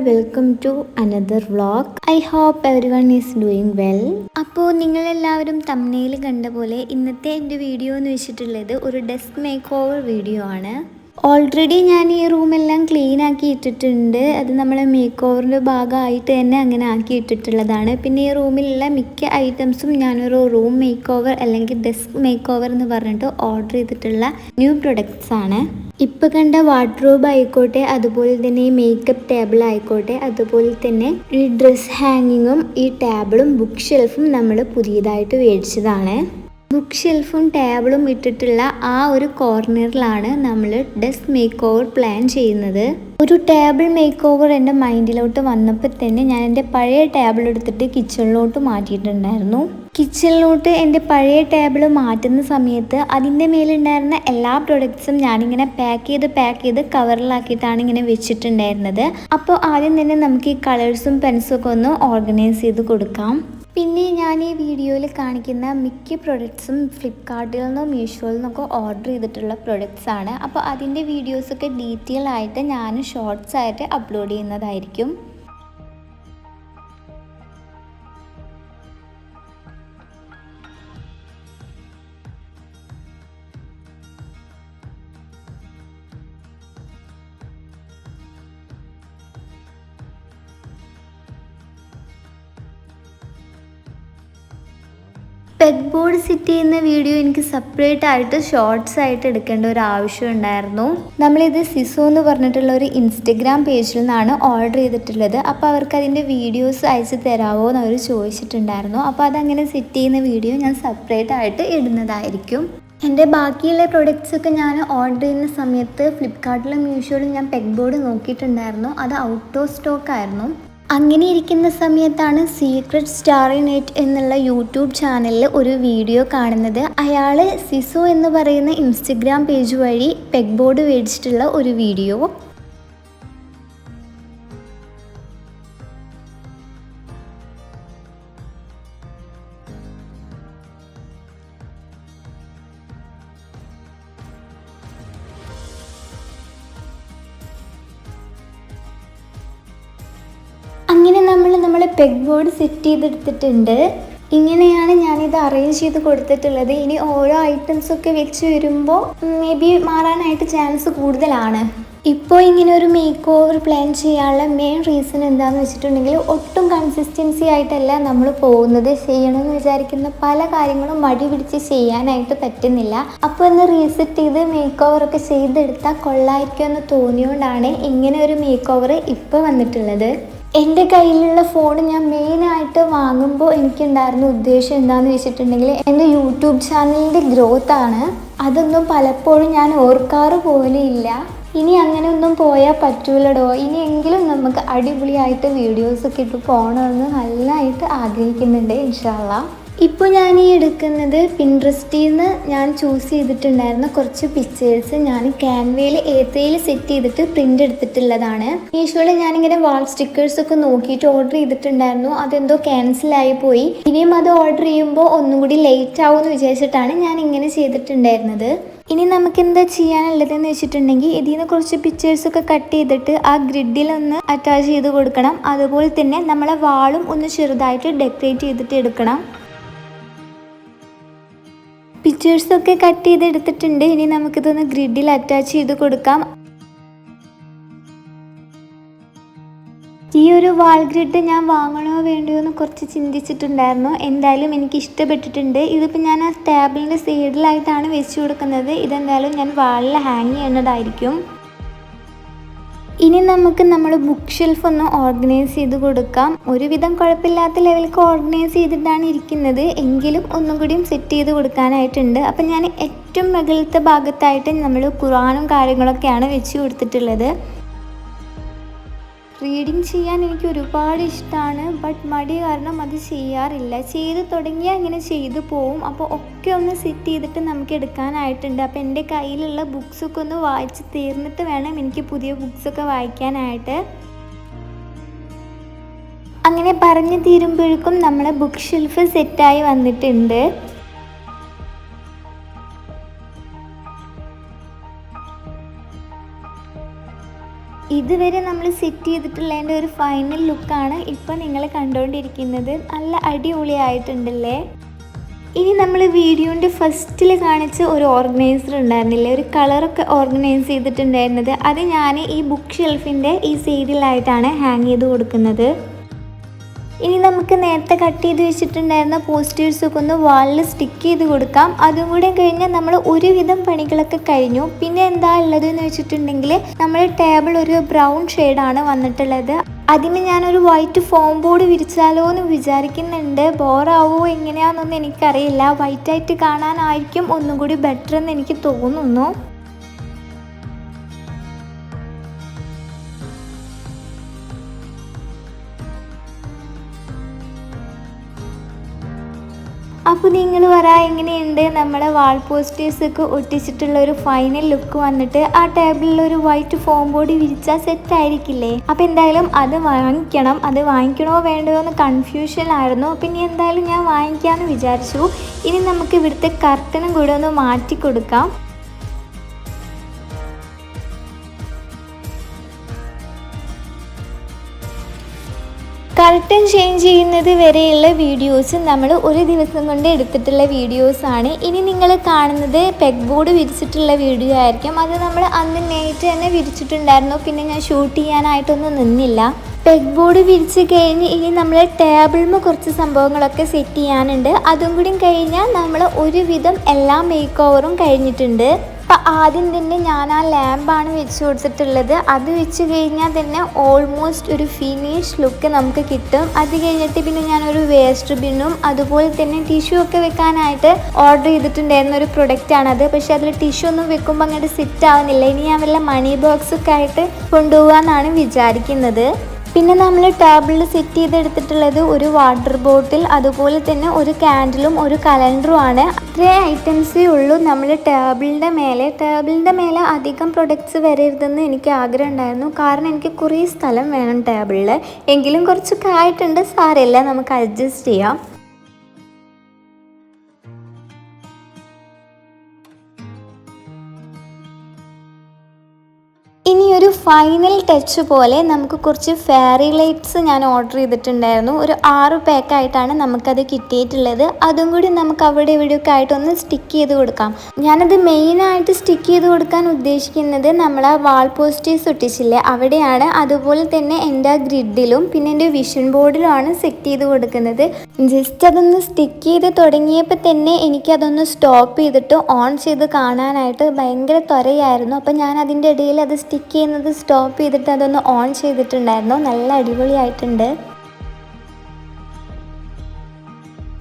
Welcome to another vlog. I hope everyone is doing well. അപ്പോൾ നിങ്ങളെല്ലാവരും thumbnail കണ്ട പോലെ ഇന്നത്തെ എൻ്റെ വീഡിയോ എന്ന് വെച്ചിട്ടുള്ളത് ഒരു ഡെസ്ക് മേക്ക് ഓവർ വീഡിയോ ആണ്. ഓൾറെഡി ഞാൻ ഈ റൂമെല്ലാം ക്ലീൻ ആക്കി ഇട്ടിട്ടുണ്ട്. അത് നമ്മളെ മേക്ക് ഓവറിൻ്റെ ഭാഗമായിട്ട് തന്നെ അങ്ങനെ ആക്കി ഇട്ടിട്ടുള്ളതാണ്. പിന്നെ ഈ റൂമിലുള്ള മിക്ക ഐറ്റംസും ഞാനൊരു റൂം മേക്ക് ഓവർ അല്ലെങ്കിൽ ഡെസ്ക് മേക്ക് ഓവർ എന്ന് പറഞ്ഞിട്ട് ഓർഡർ ചെയ്തിട്ടുള്ള ന്യൂ പ്രൊഡക്ട്സ് ആണ്. ഇപ്പോൾ കണ്ട വാർഡ്രോബ് ആയിക്കോട്ടെ, അതുപോലെ തന്നെ ഈ മേക്കപ്പ് ടേബിൾ ആയിക്കോട്ടെ, അതുപോലെ തന്നെ ഈ ഡ്രസ് ഹാങ്ങിങ്ങും ഈ ടേബിളും ബുക്ക് ഷെൽഫും നമ്മൾ പുതിയതായിട്ട് മേടിച്ചതാണ്. ബുക്ക് ഷെൽഫും ടേബിളും ഇട്ടിട്ടുള്ള ആ ഒരു കോർണറിലാണ് നമ്മൾ ഡെസ്ക് മേക്ക് ഓവർ പ്ലാൻ ചെയ്യുന്നത്. ഒരു ടേബിൾ മേക്ക് ഓവർ എൻ്റെ മൈൻഡിലോട്ട് വന്നപ്പോൾ തന്നെ ഞാൻ എൻ്റെ പഴയ ടേബിൾ എടുത്തിട്ട് കിച്ചണിലോട്ട് മാറ്റിയിട്ടുണ്ടായിരുന്നു. കിച്ചണിലോട്ട് എൻ്റെ പഴയ ടേബിൾ മാറ്റുന്ന സമയത്ത് അതിൻ്റെ മേലുണ്ടായിരുന്ന എല്ലാ പ്രൊഡക്ട്സും ഞാനിങ്ങനെ പാക്ക് ചെയ്ത് കവറിലാക്കിയിട്ടാണ് ഇങ്ങനെ വെച്ചിട്ടുണ്ടായിരുന്നത്. അപ്പോൾ ആദ്യം തന്നെ നമുക്ക് ഈ കളേഴ്സും പെൻസും ഒക്കെ ഒന്ന് ഓർഗനൈസ് ചെയ്ത് കൊടുക്കാം. പിന്നെ ഞാൻ ഈ വീഡിയോയിൽ കാണിക്കുന്ന മിക്ക പ്രൊഡക്ട്സും ഫ്ലിപ്കാർട്ടിൽ നിന്നോ മീഷോയിൽ നിന്നൊക്കെ ഓർഡർ ചെയ്തിട്ടുള്ള പ്രൊഡക്ട്സ് ആണ്. അപ്പോൾ അതിൻ്റെ വീഡിയോസൊക്കെ ഡീറ്റെയിൽ ആയിട്ട് ഞാൻ ഷോർട്സ് ആയിട്ട് അപ്ലോഡ് ചെയ്യുന്നതായിരിക്കും. പെഗ് ബോർഡ് സെറ്റ് ചെയ്യുന്ന വീഡിയോ എനിക്ക് സെപ്പറേറ്റ് ആയിട്ട് ഷോർട്സ് ആയിട്ട് എടുക്കേണ്ട ഒരു ആവശ്യം ഉണ്ടായിരുന്നു. നമ്മളിത് സിസോ എന്ന് പറഞ്ഞിട്ടുള്ള ഒരു ഇൻസ്റ്റഗ്രാം പേജിൽ നിന്നാണ് ഓർഡർ ചെയ്തിട്ടുള്ളത്. അപ്പോൾ അവർക്ക് അതിൻ്റെ വീഡിയോസ് അയച്ചു തരാമോ എന്ന് അവർ ചോദിച്ചിട്ടുണ്ടായിരുന്നു. അപ്പോൾ അതങ്ങനെ സെറ്റ് ചെയ്യുന്ന വീഡിയോ ഞാൻ സെപ്പറേറ്റ് ആയിട്ട് ഇടുന്നതായിരിക്കും. എൻ്റെ ബാക്കിയുള്ള പ്രൊഡക്ട്സൊക്കെ ഞാൻ ഓർഡർ ചെയ്യുന്ന സമയത്ത് ഫ്ലിപ്കാർട്ടിലും മീഷോയിലും ഞാൻ പെഗ് ബോർഡ് നോക്കിയിട്ടുണ്ടായിരുന്നു. അത് ഔട്ട് ഓഫ് സ്റ്റോക്ക് ആയിരുന്നു. അങ്ങനെ ഇരിക്കുന്ന സമയത്താണ് സീക്രട്ട് സ്റ്റാറി നൈറ്റ് എന്നുള്ള യൂട്യൂബ് ചാനലിൽ ഒരു വീഡിയോ കാണുന്നത്. അയാൾ സിസോ എന്ന് പറയുന്ന ഇൻസ്റ്റഗ്രാം പേജ് വഴി പെഗ് ബോർഡ് മേടിച്ചിട്ടുള്ള ഒരു വീഡിയോ. അങ്ങനെ നമ്മൾ പെഗ് ബോർഡ് സെറ്റ് ചെയ്തെടുത്തിട്ടുണ്ട്. ഇങ്ങനെയാണ് ഞാനിത് അറേഞ്ച് ചെയ്ത് കൊടുത്തിട്ടുള്ളത്. ഇനി ഓരോ ഐറ്റംസൊക്കെ വെച്ച് വരുമ്പോൾ മേ ബി മാറാനായിട്ട് ചാൻസ് കൂടുതലാണ്. ഇപ്പോൾ ഇങ്ങനെ ഒരു മേക്ക് ഓവർ പ്ലാൻ ചെയ്യാനുള്ള മെയിൻ റീസൺ എന്താണെന്ന് വെച്ചിട്ടുണ്ടെങ്കിൽ ഒട്ടും കൺസിസ്റ്റൻസി ആയിട്ടല്ല നമ്മൾ പോകുന്നത്. ചെയ്യണമെന്ന് വിചാരിക്കുന്ന പല കാര്യങ്ങളും മടി പിടിച്ച് ചെയ്യാനായിട്ട് പറ്റുന്നില്ല. അപ്പോൾ ഒന്ന് റീസെറ്റ് ചെയ്ത് മേക്ക് ഓവറൊക്കെ ചെയ്തെടുത്താൽ കൊള്ളായിരിക്കുമെന്ന് തോന്നിയോണ്ടാണ് ഇങ്ങനെ ഒരു മേക്ക് ഓവർ ഇപ്പോൾ വന്നിട്ടുള്ളത്. എൻ്റെ കയ്യിലുള്ള ഫോൺ ഞാൻ മെയിനായിട്ട് വാങ്ങുമ്പോൾ എനിക്കുണ്ടായിരുന്ന ഉദ്ദേശം എന്താണെന്ന് വെച്ചിട്ടുണ്ടെങ്കിൽ എൻ്റെ യൂട്യൂബ് ചാനലിൻ്റെ ഗ്രോത്താണ്. അതൊന്നും പലപ്പോഴും ഞാൻ ഓർക്കാറ് പോലും ഇല്ല. ഇനി അങ്ങനെ ഒന്നും പോയാൽ പറ്റൂലടോ. ഇനിയെങ്കിലും നമുക്ക് അടിപൊളിയായിട്ട് വീഡിയോസൊക്കെ ഇട്ട് പോകണമെന്ന് നല്ലതായിട്ട് ആഗ്രഹിക്കുന്നുണ്ട് ഇൻഷാ അല്ലാഹ്. ഇപ്പോൾ ഞാൻ ഈ എടുക്കുന്നത് പിൻട്രസ്റ്റിൽ നിന്ന് ഞാൻ ചൂസ് ചെയ്തിട്ടുണ്ടായിരുന്ന കുറച്ച് പിക്ചേഴ്സ് ഞാൻ ക്യാൻവയിൽ A3 സെറ്റ് ചെയ്തിട്ട് പ്രിൻ്റ് എടുത്തിട്ടുള്ളതാണ്. മീഷോയിൽ ഞാനിങ്ങനെ വാൾ സ്റ്റിക്കേഴ്സൊക്കെ നോക്കിയിട്ട് ഓർഡർ ചെയ്തിട്ടുണ്ടായിരുന്നു. അതെന്തോ ക്യാൻസലായി പോയി. ഇനിയും അത് ഓർഡർ ചെയ്യുമ്പോൾ ഒന്നും കൂടി ലേറ്റ് ആവുമെന്ന് വിചാരിച്ചിട്ടാണ് ഞാൻ ഇങ്ങനെ ചെയ്തിട്ടുണ്ടായിരുന്നത്. ഇനി നമുക്ക് എന്താ ചെയ്യാനുള്ളതെന്ന് വെച്ചിട്ടുണ്ടെങ്കിൽ ഇതിൽ നിന്ന് കുറച്ച് പിക്ചേഴ്സൊക്കെ കട്ട് ചെയ്തിട്ട് ആ ഗ്രിഡിലൊന്ന് അറ്റാച്ച് ചെയ്ത് കൊടുക്കണം. അതുപോലെ തന്നെ നമ്മളെ വാളും ഒന്ന് ചെറുതായിട്ട് ഡെക്കറേറ്റ് ചെയ്തിട്ട് എടുക്കണം. പിക്ചേഴ്സൊക്കെ കട്ട് ചെയ്തെടുത്തിട്ടുണ്ട്. ഇനി നമുക്കിതൊന്ന് ഗ്രിഡിൽ അറ്റാച്ച് ചെയ്ത് കൊടുക്കാം. ഈ ഒരു വാൾ ഗ്രിഡ് ഞാൻ വാങ്ങണോ വേണ്ടയോ എന്ന് കുറച്ച് ചിന്തിച്ചിട്ടുണ്ടായിരുന്നു. എന്തായാലും എനിക്ക് ഇഷ്ടപ്പെട്ടിട്ടുണ്ട്. ഇതിപ്പോൾ ഞാൻ ആ ടേബിളിൻ്റെ സൈഡിലായിട്ടാണ് വെച്ച് കൊടുക്കുന്നത്. ഇതെന്തായാലും ഞാൻ വാളിൽ ഹാങ് ചെയ്യുന്നതായിരിക്കും. ഇനി നമുക്ക് നമ്മൾ ബുക്ക് ഷെൽഫ് ഒന്ന് ഓർഗനൈസ് ചെയ്ത് കൊടുക്കാം. ഒരുവിധം കുഴപ്പമില്ലാത്ത ലെവലിലേക്ക് ഓർഗനൈസ് ചെയ്തിട്ടാണ് ഇരിക്കുന്നത്. എങ്കിലും ഒന്നും കൂടിയും സെറ്റ് ചെയ്ത് കൊടുക്കാനായിട്ടുണ്ട്. അപ്പം ഞാൻ ഏറ്റവും മുകളിലത്തെ ഭാഗത്തായിട്ട് നമ്മൾ ഖുർആനും കാര്യങ്ങളൊക്കെയാണ് വെച്ച് കൊടുത്തിട്ടുള്ളത്. റീഡിങ് ചെയ്യാൻ എനിക്ക് ഒരുപാട് ഇഷ്ടമാണ്. ബട്ട് മടി കാരണം അത് ചെയ്യാറില്ല. ചെയ്ത് തുടങ്ങിയാൽ ഇങ്ങനെ ചെയ്തു പോവും. അപ്പോൾ ഒക്കെ ഒന്ന് സെറ്റ് ചെയ്തിട്ട് നമുക്ക് എടുക്കാനായിട്ടുണ്ട്. അപ്പോൾ എൻ്റെ കയ്യിലുള്ള ബുക്സൊക്കെ ഒന്ന് വായിച്ച് തീർന്നിട്ട് വേണം എനിക്ക് പുതിയ ബുക്സൊക്കെ വായിക്കാനായിട്ട്. അങ്ങനെ പറഞ്ഞു തീരുമ്പോഴേക്കും നമ്മളെ ബുക്ക് ഷെൽഫ് സെറ്റായി വന്നിട്ടുണ്ട്. ഇത് ഇതുവരെ നമ്മൾ സെറ്റ് ചെയ്തിട്ടുള്ളതിൻ്റെ ഒരു ഫൈനൽ ലുക്കാണ് ഇപ്പോൾ നിങ്ങൾ കണ്ടുകൊണ്ടിരിക്കുന്നത്. നല്ല അടിപൊളിയായിട്ടുണ്ടല്ലേ. ഇനി നമ്മൾ വീഡിയോൻ്റെ ഫസ്റ്റിൽ കാണിച്ച ഒരു ഓർഗനൈസർ ഉണ്ടായിരുന്നില്ലേ, ഒരു കളറൊക്കെ ഓർഗനൈസ് ചെയ്തിട്ടുണ്ടായിരുന്നത്, അത് ഞാൻ ഈ ബുക്ക് ഷെൽഫിൻ്റെ ഈ സൈഡിലായിട്ടാണ് ഹാങ് ചെയ്ത് കൊടുക്കുന്നത്. ഇനി നമുക്ക് നേരത്തെ കട്ട് ചെയ്ത് വെച്ചിട്ടുണ്ടായിരുന്ന പോസ്റ്റേഴ്സൊക്കെ ഒന്ന് വാളിൽ സ്റ്റിക്ക് ചെയ്ത് കൊടുക്കാം. അതും കൂടെ കഴിഞ്ഞാൽ നമ്മൾ ഒരുവിധം പണികളൊക്കെ കഴിഞ്ഞു. പിന്നെ എന്താ ഉള്ളത് എന്ന് വെച്ചിട്ടുണ്ടെങ്കിൽ നമ്മുടെ ടേബിൾ ഒരു ബ്രൗൺ ഷെയ്ഡാണ് വന്നിട്ടുള്ളത്. അതിന് ഞാനൊരു വൈറ്റ് ഫോം ബോർഡ് വിരിച്ചാലോ എന്ന് വിചാരിക്കുന്നുണ്ട്. ബോറാവോ എങ്ങനെയാണെന്നൊന്നും എനിക്കറിയില്ല. വൈറ്റായിട്ട് കാണാനായിരിക്കും ഒന്നും കൂടി ബെറ്റർ എന്ന് എനിക്ക് തോന്നുന്നു. അപ്പോൾ നിങ്ങൾ പറ എങ്ങനെയുണ്ട് നമ്മുടെ വാൾ പോസ്റ്റേഴ്സൊക്കെ ഒട്ടിച്ചിട്ടുള്ള ഒരു ഫൈനൽ ലുക്ക് വന്നിട്ട്. ആ ടേബിളിൽ ഒരു വൈറ്റ് ഫോം ബോർഡ് വിരിച്ചാൽ സെറ്റ് ആയിരിക്കില്ലേ. അപ്പോൾ എന്തായാലും അത് വാങ്ങിക്കണം. അത് വാങ്ങിക്കണോ വേണ്ടോ എന്ന് കൺഫ്യൂഷനായിരുന്നു. പിന്നെ എന്തായാലും ഞാൻ വാങ്ങിക്കാമെന്ന് വിചാരിച്ചു. ഇനി നമുക്ക് ഇവിടുത്തെ കർട്ടനും കൂടെ ഒന്ന് മാറ്റി കൊടുക്കാം. കർട്ടൻ ചേഞ്ച് ചെയ്യുന്നത് വരെയുള്ള വീഡിയോസ് നമ്മൾ ഒരു ദിവസം കൊണ്ട് എടുത്തിട്ടുള്ള വീഡിയോസാണ്. ഇനി നിങ്ങൾ കാണുന്നത് പെഗ് ബോർഡ് വിരിച്ചിട്ടുള്ള വീഡിയോ ആയിരിക്കും. അത് നമ്മൾ അന്ന് നൈറ്റ് തന്നെ വിരിച്ചിട്ടുണ്ടായിരുന്നു. പിന്നെ ഞാൻ ഷൂട്ട് ചെയ്യാനായിട്ടൊന്നും നിന്നില്ല. പെഗ് ബോർഡ് വിരിച്ച് കഴിഞ്ഞ് ഇനി നമ്മൾ ടേബിളിൽ കുറച്ച് സംഭവങ്ങളൊക്കെ സെറ്റ് ചെയ്യാനുണ്ട്. അതും കൂടി കഴിഞ്ഞാൽ നമ്മൾ ഒരുവിധം എല്ലാ മേക്ക് ഓവറും കഴിഞ്ഞിട്ടുണ്ട്. അപ്പം ആദ്യം തന്നെ ഞാൻ ആ ലാമ്പാണ് വെച്ച് കൊടുത്തിട്ടുള്ളത്. അത് വെച്ച് കഴിഞ്ഞാൽ തന്നെ ഓൾമോസ്റ്റ് ഒരു ഫിനിഷ് ലുക്ക് നമുക്ക് കിട്ടും. അത് കഴിഞ്ഞിട്ട് പിന്നെ ഞാനൊരു വേസ്റ്റ് ബിന്നും അതുപോലെ തന്നെ ടിഷ്യൂ ഒക്കെ വെക്കാനായിട്ട് ഓർഡർ ചെയ്തിട്ടുണ്ടായിരുന്ന ഒരു പ്രൊഡക്റ്റാണത്. പക്ഷേ അതിൽ ടിഷ്യൂ ഒന്നും വെക്കുമ്പോൾ അങ്ങോട്ട് സെറ്റ് ആവുന്നില്ല. ഇനി ഞാൻ വല്ല മണി ബോക്സൊക്കെ ആയിട്ട് കൊണ്ടുപോകാമെന്നാണ് വിചാരിക്കുന്നത്. പിന്നെ നമ്മൾ ടേബിളിൽ സെറ്റ് ചെയ്തെടുത്തിട്ടുള്ളത് ഒരു വാട്ടർ ബോട്ടിൽ, അതുപോലെ തന്നെ ഒരു കാൻഡിലും ഒരു കലണ്ടറുമാണ്. ഇത്രയും ഐറ്റംസേ ഉള്ളൂ നമ്മൾ ടേബിളിൻ്റെ മേലെ അധികം പ്രൊഡക്ട്സ് വരരുതെന്ന് എനിക്ക് ആഗ്രഹം ഉണ്ടായിരുന്നു. കാരണം എനിക്ക് കുറേ സ്ഥലം വേണം ടേബിളിൽ. എങ്കിലും കുറച്ചൊക്കെ ആയിട്ടുണ്ട്, സാരമില്ല, നമുക്ക് അഡ്ജസ്റ്റ് ചെയ്യാം. ഇനി ഒരു ഫൈനൽ ടച്ച് പോലെ നമുക്ക് കുറച്ച് ഫെയറി ലൈറ്റ്സ് ഞാൻ ഓർഡർ ചെയ്തിട്ടുണ്ടായിരുന്നു. ഒരു 6 പാക്കായിട്ടാണ് നമുക്കത് കിട്ടിയിട്ടുള്ളത്. അതും കൂടി നമുക്ക് അവിടെ ഇവിടെയൊക്കെ ആയിട്ടൊന്ന് സ്റ്റിക്ക് ചെയ്ത് കൊടുക്കാം. ഞാനത് മെയിനായിട്ട് സ്റ്റിക്ക് ചെയ്ത് കൊടുക്കാൻ ഉദ്ദേശിക്കുന്നത് നമ്മൾ ആ വാൾ പോസ്റ്റേഴ്സ് ഒട്ടിച്ചില്ലേ അവിടെയാണ്. അതുപോലെ തന്നെ എൻ്റെ ഗ്രിഡിലും പിന്നെ എൻ്റെ വിഷൻ ബോർഡിലുമാണ് സെറ്റ് ചെയ്ത് കൊടുക്കുന്നത്. ജസ്റ്റ് അതൊന്ന് സ്റ്റിക്ക് ചെയ്ത് തുടങ്ങിയപ്പോൾ തന്നെ എനിക്കതൊന്ന് സ്റ്റോപ്പ് ചെയ്തിട്ട് ഓൺ ചെയ്ത് കാണാനായിട്ട് ഭയങ്കര ത്വരയായിരുന്നു. അപ്പോൾ ഞാൻ അതിൻ്റെ ഇടയിൽ അത് സ്റ്റിക്ക് ചെയ്യുന്നത് സ്റ്റോപ്പ് ചെയ്തിട്ട് അതൊന്ന് ഓൺ ചെയ്തിട്ടുണ്ടായിരുന്നു. നല്ല അടിപൊളിയായിട്ടുണ്ട്.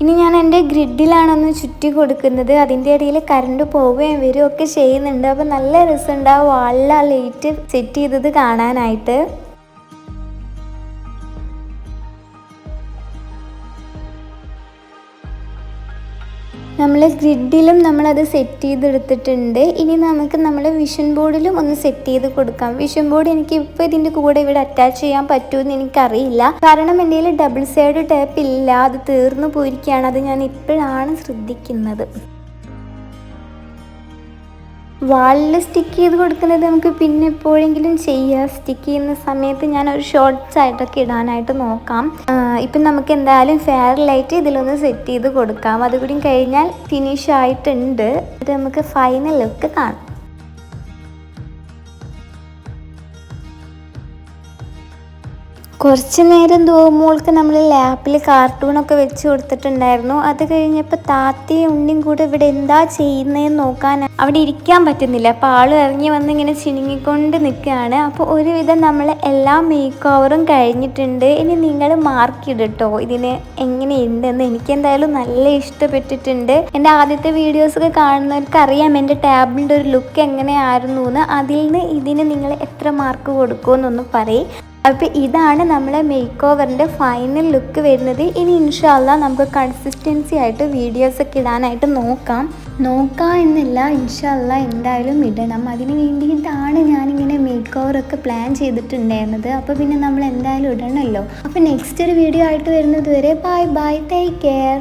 ഇനി ഞാൻ എൻ്റെ ഗ്രിഡിലാണൊന്ന് ചുറ്റി കൊടുക്കുന്നത്. അതിൻ്റെ ഇടയിൽ കറണ്ട് പോവുകയും വരികയൊക്കെ ചെയ്യുന്നുണ്ട്. അപ്പോൾ നല്ല രസമുണ്ട് ആ വാളിൽ ആ ലൈറ്റ് സെറ്റ് ചെയ്തത് കാണാനായിട്ട്. നമ്മൾ ഗ്രിഡിലും നമ്മളത് സെറ്റ് ചെയ്തെടുത്തിട്ടുണ്ട്. ഇനി നമുക്ക് നമ്മുടെ വിഷൻ ബോർഡിലും ഒന്ന് സെറ്റ് ചെയ്ത് കൊടുക്കാം. വിഷൻ ബോർഡ് എനിക്ക് ഇപ്പോൾ ഇതിൻ്റെ കൂടെ ഇവിടെ അറ്റാച്ച് ചെയ്യാൻ പറ്റുമെന്ന് എനിക്കറിയില്ല. കാരണം എൻ്റെ കയ്യിൽ ഡബിൾ സൈഡ് ടേപ്പ് ഇല്ല, അത് തീർന്നു പോയിരിക്കുകയാണ്. അത് ഞാൻ ഇപ്പോഴാണ് ശ്രദ്ധിക്കുന്നത്. വാളിൽ സ്റ്റിക്ക് ചെയ്ത് കൊടുക്കുന്നത് നമുക്ക് പിന്നെ എപ്പോഴെങ്കിലും ചെയ്യാം. സ്റ്റിക്ക് ചെയ്യുന്ന സമയത്ത് ഞാനൊരു ഷോർട്ട്സ് ആയിട്ടൊക്കെ ഇടാനായിട്ട് നോക്കാം. ഇപ്പം നമുക്ക് എന്തായാലും ഫെയർ ലൈറ്റ് ഇതിലൊന്ന് സെറ്റ് ചെയ്ത് കൊടുക്കാം. അതുകൂടി കഴിഞ്ഞാൽ ഫിനിഷ് ആയിട്ടുണ്ട്. ഇത് നമുക്ക് ഫൈനൽ ലുക്ക് കാണാം. കുറച്ച് നേരം തോന്നുമ്പോൾക്ക് നമ്മൾ ലാപ്പിൽ കാർട്ടൂണൊക്കെ വെച്ച് കൊടുത്തിട്ടുണ്ടായിരുന്നു. അത് കഴിഞ്ഞപ്പോൾ താത്തയും ഉണ്ണിയും കൂടെ ഇവിടെ എന്താ ചെയ്യുന്നതെന്ന് നോക്കാൻ അവിടെ ഇരിക്കാൻ പറ്റുന്നില്ല. അപ്പോൾ ആൾ ഇറങ്ങി വന്ന് ഇങ്ങനെ ചിണുങ്ങിക്കൊണ്ട് നിൽക്കുകയാണ്. അപ്പോൾ ഒരുവിധം നമ്മൾ എല്ലാ മേക്ക് ഓവറും കഴിഞ്ഞിട്ടുണ്ട്. ഇനി നിങ്ങൾ മാർക്ക് ഇടട്ടോ ഇതിന് എങ്ങനെയുണ്ടെന്ന്. എനിക്കെന്തായാലും നല്ല ഇഷ്ടപ്പെട്ടിട്ടുണ്ട്. എൻ്റെ ആദ്യത്തെ വീഡിയോസൊക്കെ കാണുന്നവർക്ക് അറിയാം എൻ്റെ ടാബിൻ്റെ ഒരു ലുക്ക് എങ്ങനെയായിരുന്നു എന്ന്. അതിൽ നിന്ന് ഇതിന് നിങ്ങൾ എത്ര മാർക്ക് കൊടുക്കുമെന്നൊന്ന് പറയും. അപ്പോൾ ഇതാണ് നമ്മളെ മേക്ക് ഓവറിൻ്റെ ഫൈനൽ ലുക്ക് വരുന്നത്. ഇനി ഇൻഷാ അല്ലാഹ് നമുക്ക് കൺസിസ്റ്റൻസി ആയിട്ട് വീഡിയോസൊക്കെ ഇടാനായിട്ട് നോക്കാം എന്നില്ല, ഇൻഷാ അല്ലാഹ് എന്തായാലും ഇടണം. അതിന് വേണ്ടിയിട്ടാണ് ഞാനിങ്ങനെ മേക്ക് ഓവറൊക്കെ പ്ലാൻ ചെയ്തിട്ടുണ്ടായിരുന്നത്. അപ്പോൾ പിന്നെ നമ്മൾ എന്തായാലും ഇടണമല്ലോ. അപ്പോൾ നെക്സ്റ്റ് ഒരു വീഡിയോ ആയിട്ട് വരുന്നത് വരെ ബൈ ബൈ, ടേക്ക് കെയർ.